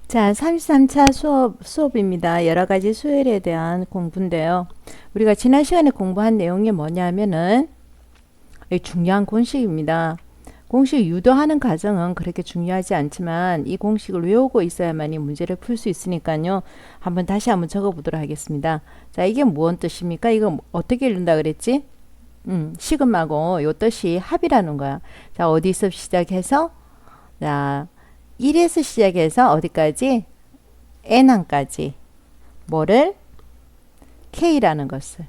자, 33차 수업입니다. 여러 가지 수열에 대한 공부인데요. 우리가 지난 시간에 공부한 내용이 뭐냐면은 이 중요한 공식입니다. 공식 유도하는 과정은 그렇게 중요하지 않지만 이 공식을 외우고 있어야만이 문제를 풀 수 있으니까요. 다시 한번 적어 보도록 하겠습니다. 자, 이게 무슨 뜻입니까? 이거 어떻게 읽는다 그랬지? 시그마고 요 뜻이 합이라는 거야. 자, 어디서 시작해서 자, 1에서 시작해서 어디까지? n항까지. 뭐를? k라는 것을.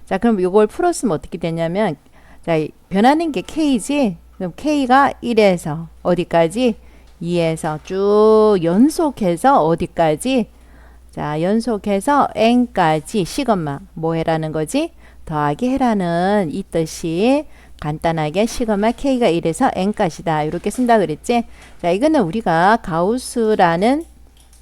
자, 그럼 이걸 풀었으면 어떻게 되냐면, 자, 변하는 게 k지? 그럼 k가 1에서 어디까지? 2에서 쭉 연속해서 어디까지? 자, 연속해서 n까지 시그마. 뭐 해라는 거지? 더하기 해라는 이 뜻이 간단하게 시그마 k가 1에서 n까지다. 이렇게 쓴다 그랬지? 자, 이거는 우리가 가우스라는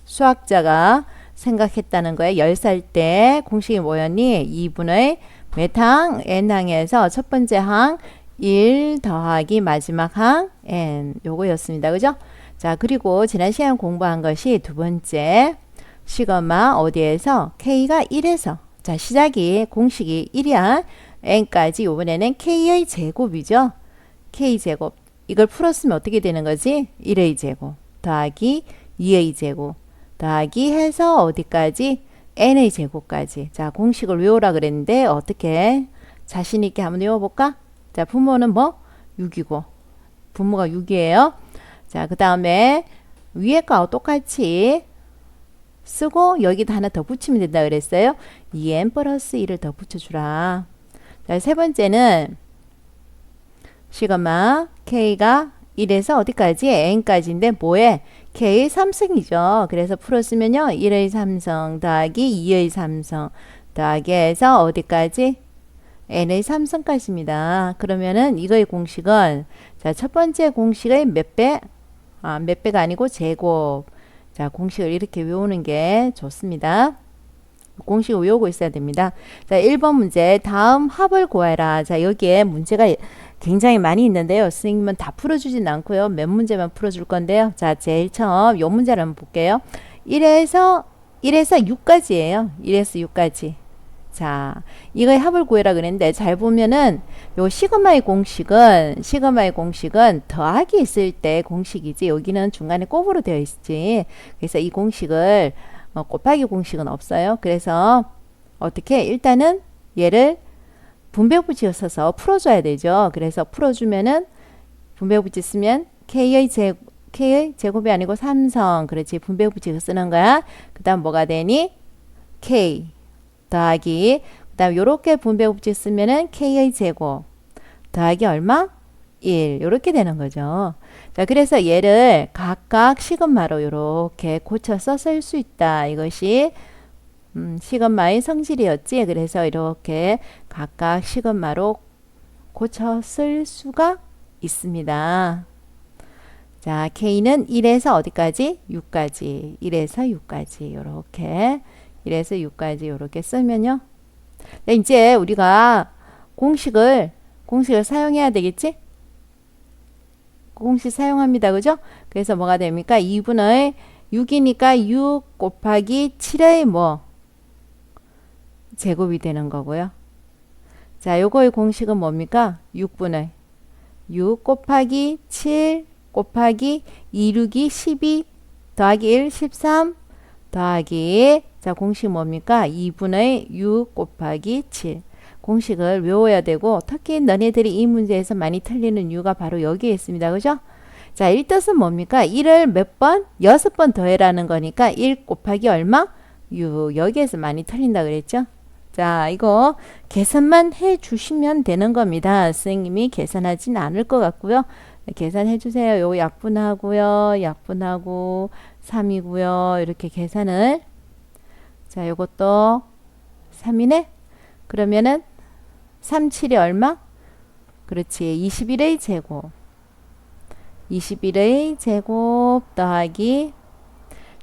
수학자가 생각했다는 거예요. 10살 때 공식이 뭐였니? 2분의 몇 항? n항에서 첫 번째 항 1 더하기 마지막 항 n 요거였습니다. 그죠? 자, 그리고 지난 시간 공부한 것이 두 번째 시그마 어디에서? k가 1에서 자, 시작이 공식이 1이야. n까지 이번에는 k의 제곱이죠. k제곱. 이걸 풀었으면 어떻게 되는 거지? 1의 제곱 더하기 2의 제곱 더하기 해서 어디까지? n의 제곱까지. 자, 공식을 외우라 그랬는데 어떻게 자신 있게 한번 외워볼까? 자, 부모는 뭐? 6이고 부모가 6이에요. 자, 그 다음에 위에 거하고 똑같이 쓰고 여기다 하나 더 붙이면 된다 그랬어요. 2n 플러스 1을 더 붙여주라. 자, 세 번째는 시그마 k가 1에서 어디까지? n까지인데 뭐에? k의 3승이죠. 그래서 풀었으면요. 1의 3승 더하기 2의 3승 더하기 해서 어디까지? n의 3승까지입니다. 그러면은 이거의 공식은 자, 첫 번째 공식의 몇 배? 몇 배가 아니고 제곱. 자, 공식을 이렇게 외우는 게 좋습니다. 공식을 외우고 있어야 됩니다. 자, 1번 문제 다음 합을 구해라. 자, 여기에 문제가 굉장히 많이 있는데요. 선생님은 다 풀어주진 않고요. 몇 문제만 풀어줄 건데요. 자, 제일 처음 요 문제를 한번 볼게요. 1에서 6까지예요. 1에서 6까지. 자, 이거의 합을 구해라 그랬는데 잘 보면은 요 시그마의 공식은 더하기 있을 때 공식이지 여기는 중간에 곱으로 되어 있지. 그래서 이 공식을 곱하기 공식은 없어요. 그래서 어떻게 일단은 얘를 분배부지어 써서 풀어줘야 되죠. 그래서 풀어주면은 분배부지 쓰면 k의 제곱이 아니고 3성 그렇지 분배부지어 쓰는 거야. 그 다음 뭐가 되니? k 더하기 그 다음 요렇게 분배법칙 쓰면은 k의 제곱 더하기 얼마? 1 요렇게 되는 거죠. 자, 그래서 얘를 각각 시그마로 요렇게 고쳐서 쓸 수 있다. 이것이 시그마의 성질이었지. 그래서 이렇게 각각 시그마로 고쳐 쓸 수가 있습니다. 자, k는 1에서 어디까지? 6까지 1에서 6까지 요렇게 1에서 6까지 이렇게 쓰면요. 네, 이제 우리가 공식을 사용해야 되겠지? 공식 사용합니다. 그죠? 그래서 뭐가 됩니까? 2분의 6이니까 6 곱하기 7의 뭐? 제곱이 되는 거고요. 자, 요거의 공식은 뭡니까? 6분의 6 곱하기 7 곱하기 2, 6이 12 더하기 1, 13 더하기 자, 공식 뭡니까? 2분의 6 곱하기 7. 공식을 외워야 되고 특히 너네들이 이 문제에서 많이 틀리는 이유가 바로 여기에 있습니다. 그죠? 자, 1뜻은 뭡니까? 1을 몇 번? 6번 더해라는 거니까 1 곱하기 얼마? 6. 여기에서 많이 틀린다 그랬죠? 자, 이거 계산만 해 주시면 되는 겁니다. 선생님이 계산하진 않을 것 같고요. 계산해 주세요. 요 약분하고요. 약분하고 3이고요. 이렇게 계산을 자, 요것도 3이네? 그러면은 3, 7이 얼마? 그렇지. 21의 제곱. 21의 제곱 더하기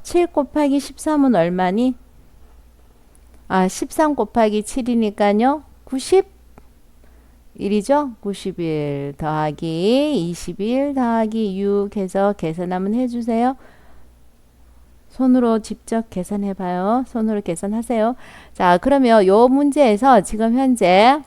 7 곱하기 13은 얼마니? 13 곱하기 7이니까요. 91이죠? 91 더하기 21 더하기 6 해서 계산 한번 해주세요. 손으로 직접 계산해봐요. 손으로 계산하세요. 자, 그러면 요 문제에서 지금 현재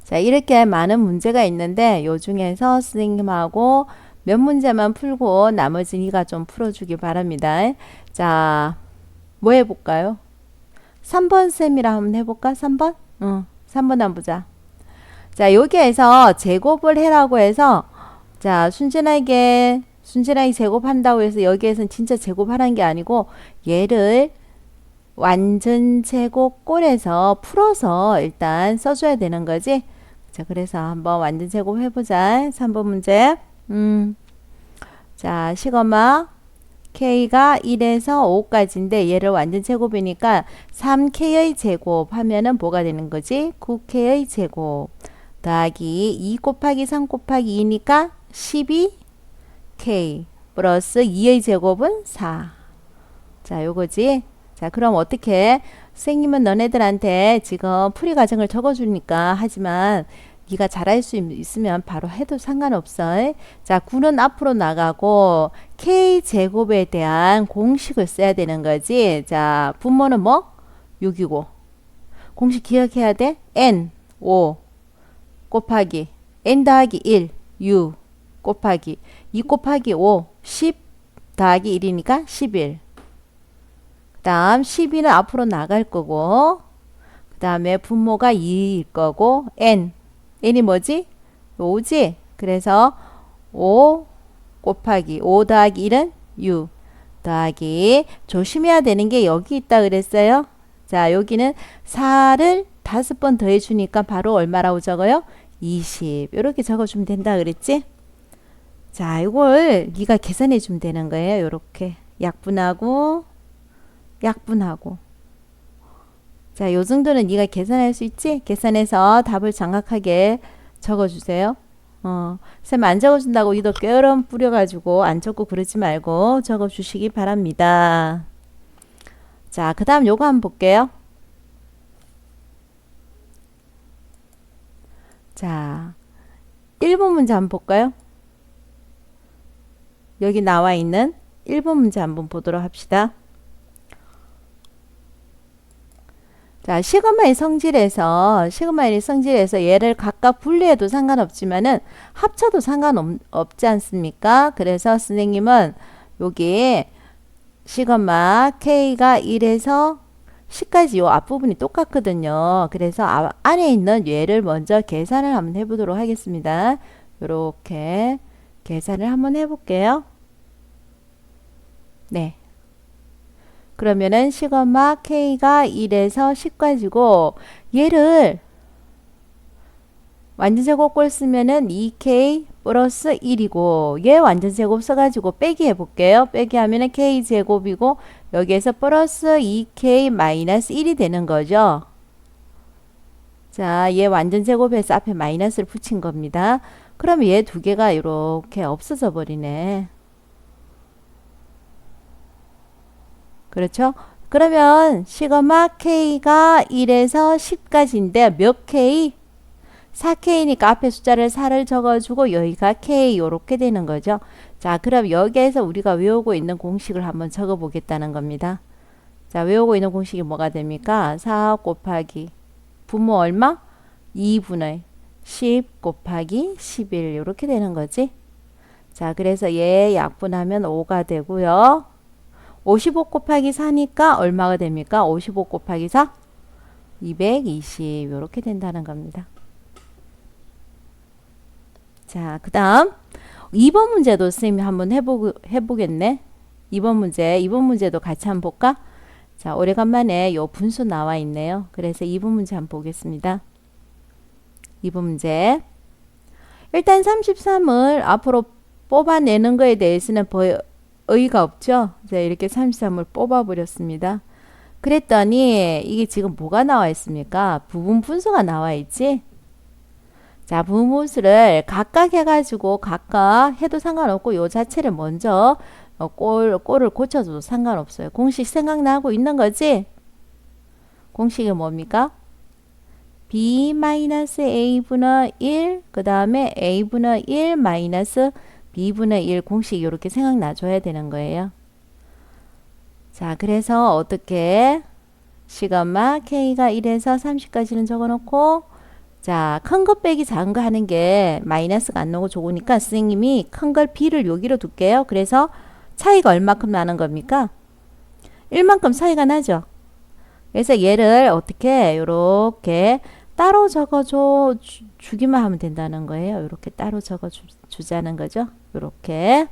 자, 이렇게 많은 문제가 있는데 요 중에서 선생님하고 몇 문제만 풀고 나머지 니가 좀 풀어주기 바랍니다. 자, 뭐 해볼까요? 3번 쌤이랑 한번 해볼까? 3번? 응, 3번 한번 보자. 자, 여기에서 제곱을 해라고 해서 자, 순진하게 제곱한다고 해서 여기에서는 진짜 제곱하라는 게 아니고 얘를 완전 제곱 꼴에서 풀어서 일단 써줘야 되는 거지. 자, 그래서 한번 완전 제곱 해보자. 3번 문제. 자, 시거마 K가 1에서 5까지인데 얘를 완전 제곱이니까 3K의 제곱 하면은 뭐가 되는 거지? 9K의 제곱 더하기 2 곱하기 3 곱하기 2니까 12K 플러스 2의 제곱은 4. 자, 요거지. 자, 그럼 어떻게? 선생님은 너네들한테 지금 풀이 과정을 적어주니까 하지만 네가 잘할 수 있으면 바로 해도 상관없어. 자, 9는 앞으로 나가고 K제곱에 대한 공식을 써야 되는 거지. 자, 분모는 뭐? 6이고 공식 기억해야 돼. N 5 곱하기 N 더하기 1 6 곱하기 2 곱하기 5 10 더하기 1이니까 11. 그 다음 12는 앞으로 나갈 거고 그 다음에 분모가 2일 거고 n이 뭐지? 5지? 그래서 5 곱하기 5 더하기 1은 6 더하기 조심해야 되는 게 여기 있다 그랬어요. 자, 여기는 4를 5번 더해 주니까 바로 얼마라고 적어요? 20 이렇게 적어주면 된다 그랬지? 자, 이걸 네가 계산해 주면 되는 거예요. 이렇게 약분하고 약분하고. 자, 요 정도는 네가 계산할 수 있지? 계산해서 답을 정확하게 적어주세요. 쌤 안 적어준다고 이도 꾀럼 뿌려가지고 안 적고 그러지 말고 적어주시기 바랍니다. 자, 그 다음 요거 한번 볼게요. 자, 1번 문제 한번 볼까요? 여기 나와 있는 1번 문제 한번 보도록 합시다. 자, 시그마의 성질에서 얘를 각각 분리해도 상관없지만은 합쳐도 상관없지 않습니까? 그래서 선생님은 여기 시그마 K가 1에서 10까지 요 앞부분이 똑같거든요. 그래서 안에 있는 얘를 먼저 계산을 한번 해보도록 하겠습니다. 요렇게 계산을 한번 해볼게요. 네. 그러면은 시그마 K가 1에서 10까지고 얘를 완전제곱꼴 쓰면은 2K 플러스 1이고 얘 완전제곱 써가지고 빼기 해볼게요. 빼기 하면은 K제곱이고 여기에서 플러스 2K 마이너스 1이 되는 거죠. 자, 얘 완전제곱해서 앞에 마이너스를 붙인 겁니다. 그러면 얘 두 개가 이렇게 없어져 버리네. 그렇죠? 그러면 시그마 K가 1에서 10까지인데 몇 K? 4K니까 앞에 숫자를 4를 적어주고 여기가 K 요렇게 되는 거죠. 자, 그럼 여기에서 우리가 외우고 있는 공식을 한번 적어 보겠다는 겁니다. 자, 외우고 있는 공식이 뭐가 됩니까? 4 곱하기 분모 얼마? 2분의 10 곱하기 11 요렇게 되는 거지. 자, 그래서 얘 약분하면 5가 되고요. 55 곱하기 4니까 얼마가 됩니까? 55 곱하기 4? 220 이렇게 된다는 겁니다. 자, 그 다음 2번 문제도 선생님이 한번 해보겠네. 2번 문제도 같이 한번 볼까? 자, 오래간만에 요 분수 나와 있네요. 그래서 2번 문제 한번 보겠습니다. 2번 문제. 일단 33을 앞으로 뽑아내는 거에 대해서는 의의가 없죠. 자, 이렇게 33을 뽑아버렸습니다. 그랬더니 이게 지금 뭐가 나와 있습니까? 부분 분수가 나와 있지. 자, 부분 분수를 각각 해가지고 각각 해도 상관없고 요 자체를 먼저 꼴을 고쳐줘도 상관없어요. 공식 생각나고 있는 거지? 공식이 뭡니까? b-a분의 1 그 다음에 a분의 1 마이너스 b분의 1 공식 이렇게 생각나줘야 되는 거예요. 자, 그래서 어떻게 시그마 K가 1에서 30까지는 적어놓고 자, 큰 거 빼기 작은 거 하는 게 마이너스가 안 나오고 좋으니까 선생님이 큰 걸 B를 여기로 둘게요. 그래서 차이가 얼마큼 나는 겁니까? 1만큼 차이가 나죠. 그래서 얘를 어떻게 요렇게 따로 적어줘 주기만 하면 된다는 거예요. 요렇게 따로 적어 주자는 거죠. 요렇게.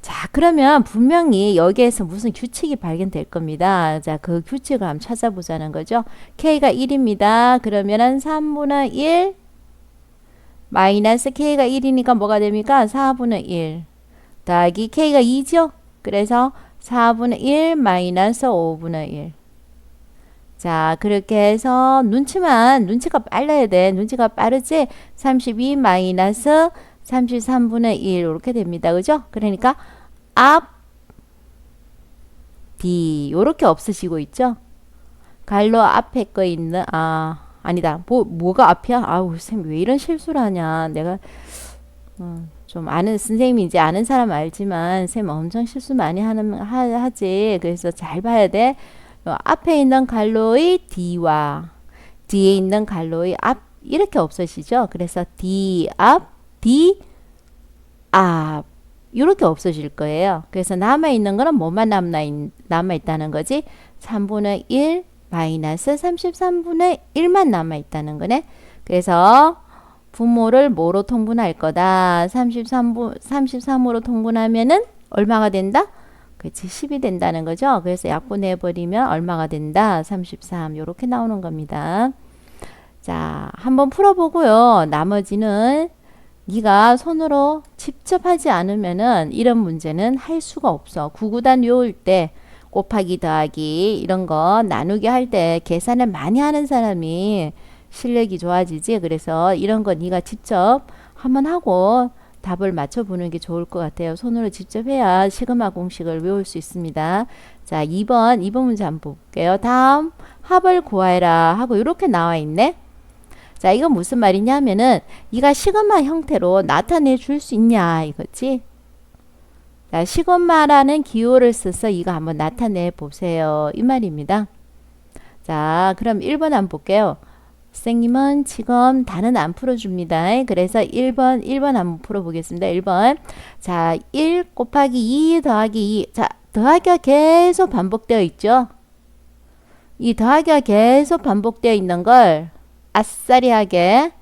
자, 그러면 분명히 여기에서 무슨 규칙이 발견될 겁니다. 자, 그 규칙을 한번 찾아보자는 거죠. K가 1입니다. 그러면은 3분의 1 마이너스 K가 1이니까 뭐가 됩니까? 4분의 1 더하기 K가 2죠? 그래서 4분의 1 마이너스 5분의 1. 자, 그렇게 해서 눈치가 빨라야 돼. 눈치가 빠르지? 32 마이너스 33분의 1 이렇게 됩니다. 그죠? 그러니까 앞 D 요렇게 없어지고 있죠? 갈로 앞에 거 있는 아니다. 뭐가 앞이야? 아우 쌤 왜 이런 실수를 하냐. 내가 좀 아는 선생님이 이제 아는 사람 알지만 쌤 엄청 실수 많이 하지. 그래서 잘 봐야 돼. 앞에 있는 갈로의 D와 뒤에 있는 갈로의 앞 이렇게 없어지죠. 그래서 D 앞 D 앞 이렇게 없어질 거예요. 그래서 남아있는 거는 뭐만 남아있다는 거지? 3분의 1 마이너스 33분의 1만 남아있다는 거네. 그래서 분모를 뭐로 통분할 거다? 33으로 통분하면은 얼마가 된다? 그렇지, 10이 된다는 거죠. 그래서 약분해버리면 얼마가 된다? 33 이렇게 나오는 겁니다. 자, 한번 풀어보고요. 나머지는 네가 손으로 직접 하지 않으면은 이런 문제는 할 수가 없어. 구구단 외울 때 곱하기 더하기 이런 거 나누기 할 때 계산을 많이 하는 사람이 실력이 좋아지지. 그래서 이런 거 네가 직접 한번 하고 답을 맞춰보는 게 좋을 것 같아요. 손으로 직접 해야 시그마 공식을 외울 수 있습니다. 자, 2번 문제 한번 볼게요. 다음 합을 구하라 하고 이렇게 나와 있네. 자, 이건 무슨 말이냐면은 이가 시그마 형태로 나타내 줄 수 있냐 이거지. 자, 시그마라는 기호를 써서 이거 한번 나타내 보세요. 이 말입니다. 자, 그럼 1번 한번 볼게요. 선생님은 지금 다는 안 풀어줍니다. 그래서 1번 한번 풀어보겠습니다. 1번. 자, 1 곱하기 2 더하기 2. 자, 더하기가 계속 반복되어 있죠. 이 더하기가 계속 반복되어 있는 걸 아싸리하게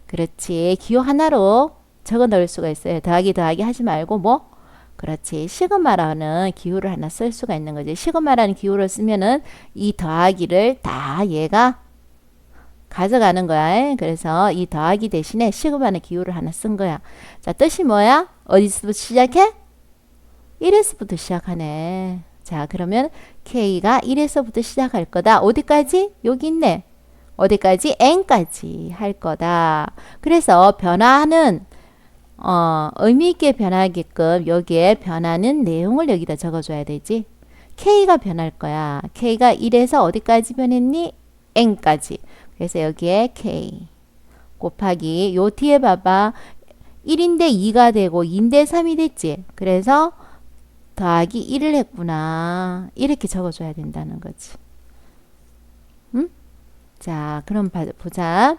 그렇지 기호 하나로 적어 넣을 수가 있어요. 더하기 하지 말고 뭐 그렇지 시그마라는 기호를 하나 쓸 수가 있는 거지. 시그마라는 기호를 쓰면은 이 더하기를 다 얘가 가져가는 거야. 그래서 이 더하기 대신에 시그마는 기호를 하나 쓴 거야. 자, 뜻이 뭐야? 어디서부터 시작해? 1에서부터 시작하네. 자, 그러면 K가 1에서부터 시작할 거다. 어디까지? 여기 있네. 어디까지? n까지 할 거다. 그래서 변화는 의미 있게 변하게끔 여기에 변하는 내용을 여기다 적어줘야 되지. K가 변할 거야. K가 1에서 어디까지 변했니? n까지. 그래서 여기에 K 곱하기 요 뒤에 봐봐. 1인데 2가 되고 2인데 3이 됐지. 그래서 더하기 1을 했구나. 이렇게 적어줘야 된다는 거지. 응? 자, 그럼 보자.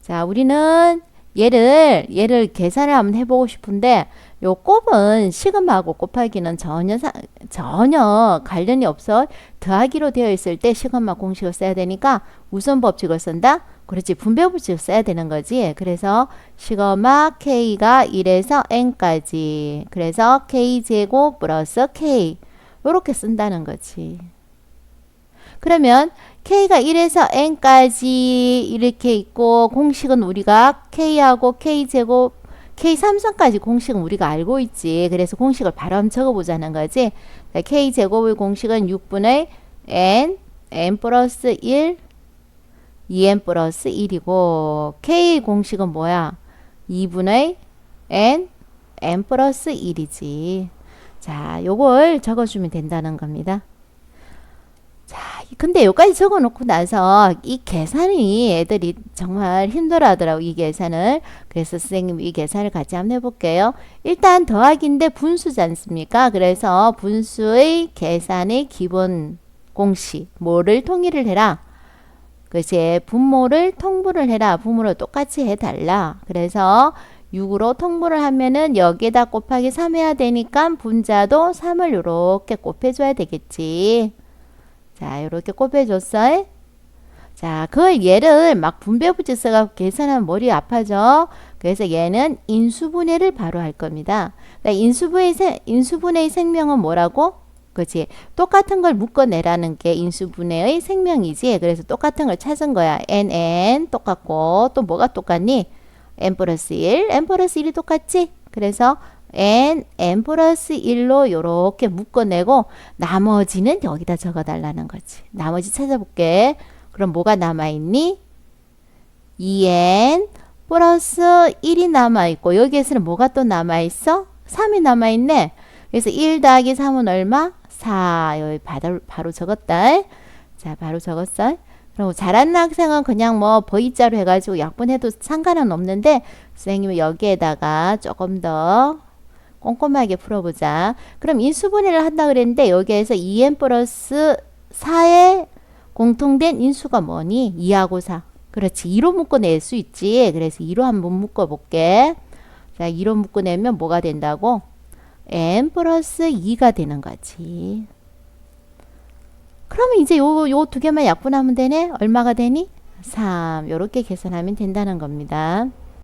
자, 우리는 얘를 계산을 한번 해보고 싶은데 요 곱은 시그마하고 곱하기는 전혀 관련이 없어. 더하기로 되어 있을 때 시그마 공식을 써야 되니까 우선 법칙을 쓴다. 그렇지, 분배 법칙을 써야 되는 거지. 그래서 시그마 K가 1에서 n까지. 그래서 K제곱 플러스 K 요렇게 쓴다는 거지. 그러면 K가 1에서 n까지 이렇게 있고 공식은 우리가 K하고 K제곱 K3선까지 공식은 우리가 알고 있지. 그래서 공식을 바로 한번 적어보자는 거지. K제곱의 공식은 6분의 n 플러스 1 2n 플러스 1이고 K 공식은 뭐야? 2분의 n 플러스 1이지. 자, 요걸 적어주면 된다는 겁니다. 자, 근데 여기까지 적어 놓고 나서 이 계산이 애들이 정말 힘들어 하더라고, 이 계산을. 그래서 선생님 이 계산을 같이 한번 해볼게요. 일단 더하기인데 분수지 않습니까? 그래서 분수의 계산의 기본 공식, 뭐를 통일을 해라? 그치, 분모를 통분을 해라. 분모를 똑같이 해달라. 그래서 6으로 통분을 하면은 여기에다 곱하기 3 해야 되니까 분자도 3을 이렇게 곱해줘야 되겠지. 자, 이렇게 곱해줬어. 자, 그걸 얘를 막 분배부지 써갖고 계산하면 머리 아파져. 그래서 얘는 인수분해를 바로 할 겁니다. 인수분해의 생명은 뭐라고? 그치? 똑같은 걸 묶어내라는 게 인수분해의 생명이지. 그래서 똑같은 걸 찾은 거야. n 똑같고 또 뭐가 똑같니? n 플러스 1, n 플러스 1이 똑같지? 그래서 n 플러스 1로 요렇게 묶어내고 나머지는 여기다 적어달라는 거지. 나머지 찾아볼게. 그럼 뭐가 남아있니? 2n 플러스 1이 남아있고 여기에서는 뭐가 또 남아있어? 3이 남아있네. 그래서 1 더하기 3은 얼마? 4. 여기 바로 적었다. 자, 바로 적었어. 그리고 잘하는 학생은 그냥 뭐 V자로 해가지고 약분해도 상관은 없는데 선생님은 여기에다가 조금 더 꼼꼼하게 풀어보자. 그럼 인수분해를 한다 그랬는데 여기에서 2n 플러스 4의 공통된 인수가 뭐니? 2하고 4. 그렇지. 2로 묶어낼 수 있지. 그래서 2로 한번 묶어볼게. 자, 2로 묶어내면 뭐가 된다고? n 플러스 2가 되는 거지. 그러면 이제 요 두 개만 약분하면 되네? 얼마가 되니? 3. 요렇게 계산하면 된다는 겁니다.